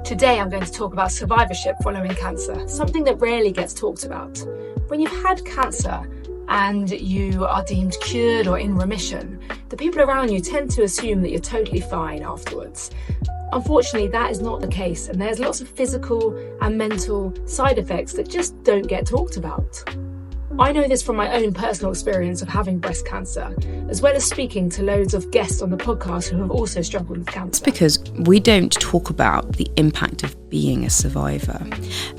Today I'm going to talk about survivorship following cancer, something that rarely gets talked about. When you've had cancer and you are deemed cured or in remission, the people around you tend to assume that you're totally fine afterwards. Unfortunately, that is not the case, and there's lots of physical and mental side effects that just don't get talked about. I know this from my own personal experience of having breast cancer, as well as speaking to loads of guests on the podcast who have also struggled with cancer. It's because we don't talk about the impact of being a survivor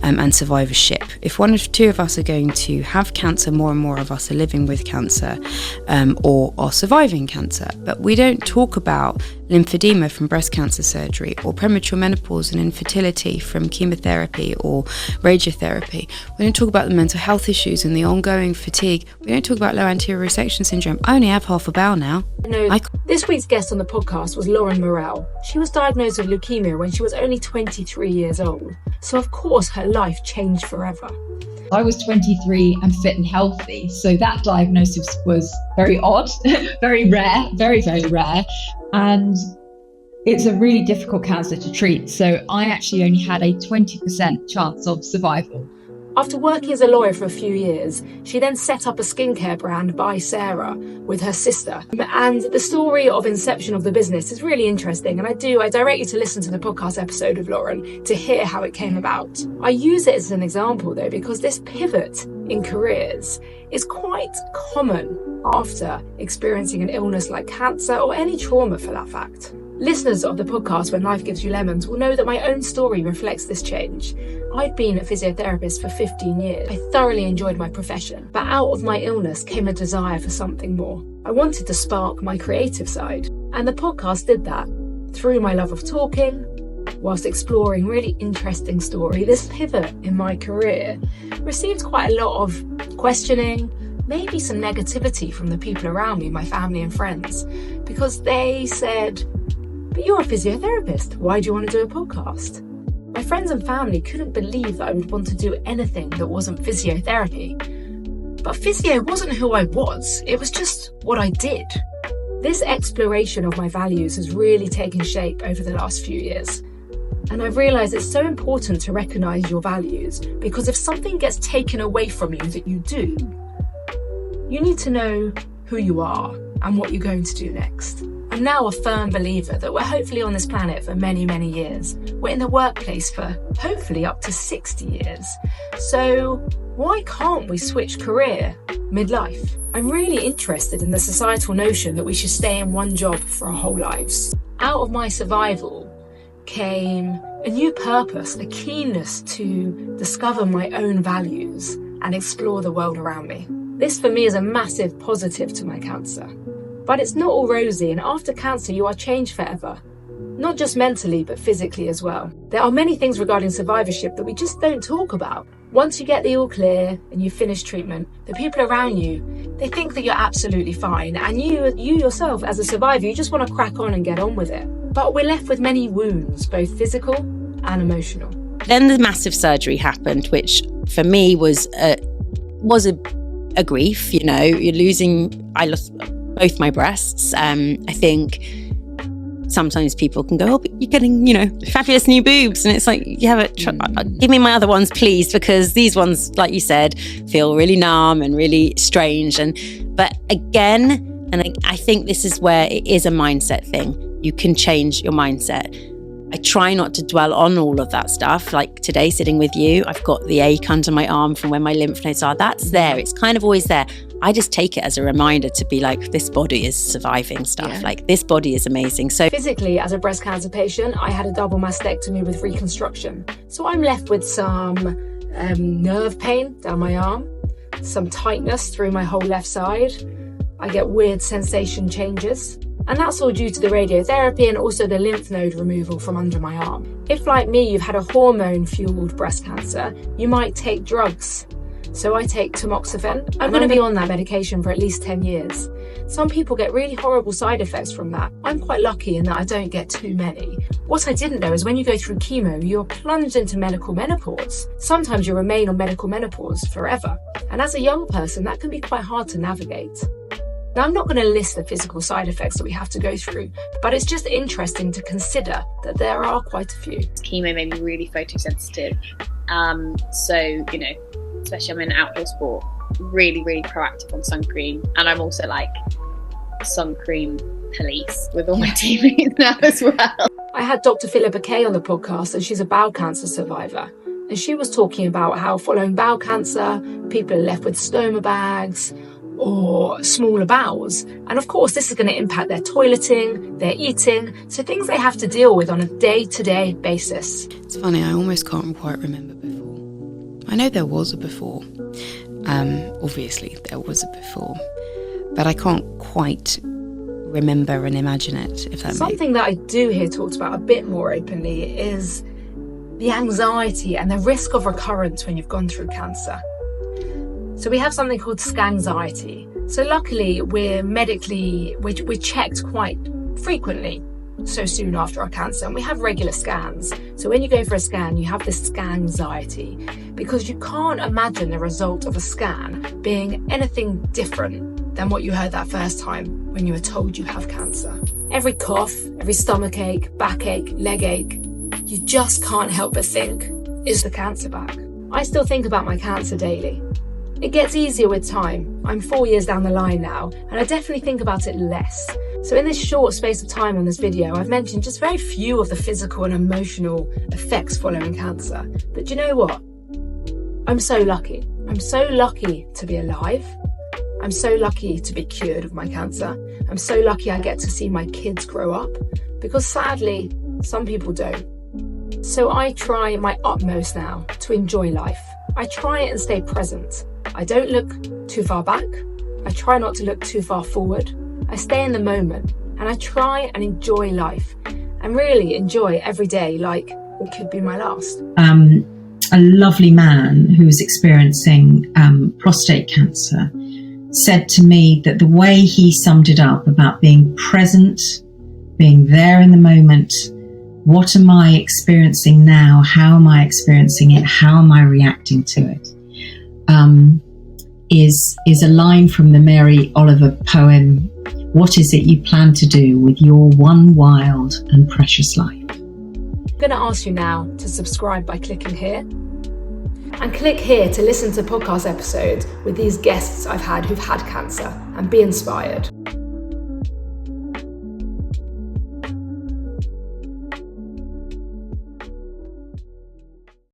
and survivorship. If one or two of us are going to have cancer, more and more of us are living with cancer or are surviving cancer. But we don't talk about lymphedema from breast cancer surgery, or premature menopause and infertility from chemotherapy or radiotherapy. We don't talk about the mental health issues and the ongoing fatigue. We don't talk about low anterior resection syndrome. I only have half a bowel now. This week's guest on the podcast was Lauren Morell. She was diagnosed with leukemia when she was only 23 years old. So of course her life changed forever. I was 23 and fit and healthy, so that diagnosis was very odd, very rare, very, very rare. And it's a really difficult cancer to treat. So I actually only had a 20% chance of survival. After working as a lawyer for a few years, she then set up a skincare brand by Sarah with her sister. And the story of inception of the business is really interesting. And I direct you to listen to the podcast episode of Lauren to hear how it came about. I use it as an example though, because this pivot in careers is quite common after experiencing an illness like cancer or any trauma for that fact. Listeners of the podcast When Life Gives You Lemons will know that my own story reflects this change. I'd been a physiotherapist for 15 years. I thoroughly enjoyed my profession, but out of my illness came a desire for something more. I wanted to spark my creative side, and the podcast did that. Through my love of talking, whilst exploring really interesting story, this pivot in my career received quite a lot of questioning, maybe some negativity from the people around me, my family and friends, because they said, "But you're a physiotherapist, why do you want to do a podcast?" My friends and family couldn't believe that I would want to do anything that wasn't physiotherapy. But physio wasn't who I was, it was just what I did. This exploration of my values has really taken shape over the last few years. And I've realised it's so important to recognise your values, because if something gets taken away from you that you do, you need to know who you are and what you're going to do next. I'm now a firm believer that we're hopefully on this planet for many, many years. We're in the workplace for hopefully up to 60 years. So why can't we switch career midlife? I'm really interested in the societal notion that we should stay in one job for our whole lives. Out of my survival came a new purpose, a keenness to discover my own values and explore the world around me. This for me is a massive positive to my cancer. But it's not all rosy, and after cancer you are changed forever. Not just mentally, but physically as well. There are many things regarding survivorship that we just don't talk about. Once you get the all clear and you finish treatment, the people around you, they think that you're absolutely fine, and you yourself as a survivor, you just want to crack on and get on with it. But we're left with many wounds, both physical and emotional. Then the massive surgery happened, which for me was a grief. You know, I lost both my breasts. I think sometimes people can go, "Oh, but you're getting, fabulous new boobs." And it's like, yeah, but give me my other ones, please, because these ones, like you said, feel really numb and really strange. But again, I think this is where it is a mindset thing. You can change your mindset. I try not to dwell on all of that stuff. Like today, sitting with you, I've got the ache under my arm from where my lymph nodes are. That's there. It's kind of always there. I just take it as a reminder to be like, this body is surviving stuff. Yeah. Like this body is amazing. So physically, as a breast cancer patient, I had a double mastectomy with reconstruction. So I'm left with some nerve pain down my arm, some tightness through my whole left side. I get weird sensation changes. And that's all due to the radiotherapy and also the lymph node removal from under my arm. If, like me, you've had a hormone-fueled breast cancer, you might take drugs. So I take tamoxifen. I'm going to be on that medication for at least 10 years. Some people get really horrible side effects from that. I'm quite lucky in that I don't get too many. What I didn't know is when you go through chemo, you're plunged into medical menopause. Sometimes you remain on medical menopause forever. And as a young person, that can be quite hard to navigate. Now, I'm not going to list the physical side effects that we have to go through, but it's just interesting to consider that there are quite a few. Chemo made me really photosensitive. So, you know, especially I'm in outdoor sport, really, really proactive on sun cream. And I'm also like sun cream police with all my teammates now as well. I had Dr. Philippa Kay on the podcast, and she's a bowel cancer survivor. And she was talking about how following bowel cancer, people are left with stoma bags or smaller bowels. And of course, this is going to impact their toileting, their eating, so things they have to deal with on a day-to-day basis. It's funny, I almost can't quite remember before. I know there was a before. Obviously, there was a before. But I can't quite remember and imagine it, if that Something that I do hear talked about a bit more openly is the anxiety and the risk of recurrence when you've gone through cancer. So we have something called Scanxiety. So luckily we're checked quite frequently so soon after our cancer, and we have regular scans. So when you go for a scan, you have this Scanxiety because you can't imagine the result of a scan being anything different than what you heard that first time when you were told you have cancer. Every cough, every stomach ache, backache, leg ache, you just can't help but think, is the cancer back? I still think about my cancer daily. It gets easier with time. I'm 4 years down the line now, and I definitely think about it less. So in this short space of time on this video, I've mentioned just very few of the physical and emotional effects following cancer. But do you know what? I'm so lucky. I'm so lucky to be alive. I'm so lucky to be cured of my cancer. I'm so lucky I get to see my kids grow up, because sadly, some people don't. So I try my utmost now to enjoy life. I try and stay present. I don't look too far back. I try not to look too far forward. I stay in the moment, and I try and enjoy life and really enjoy every day like it could be my last. A lovely man who was experiencing prostate cancer said to me that the way he summed it up about being present, being there in the moment, what am I experiencing now? How am I experiencing it? How am I reacting to it? Is a line from the Mary Oliver poem, "What is it you plan to do with your one wild and precious life?" I'm going to ask you now to subscribe by clicking here. And click here to listen to podcast episodes with these guests I've had who've had cancer and be inspired.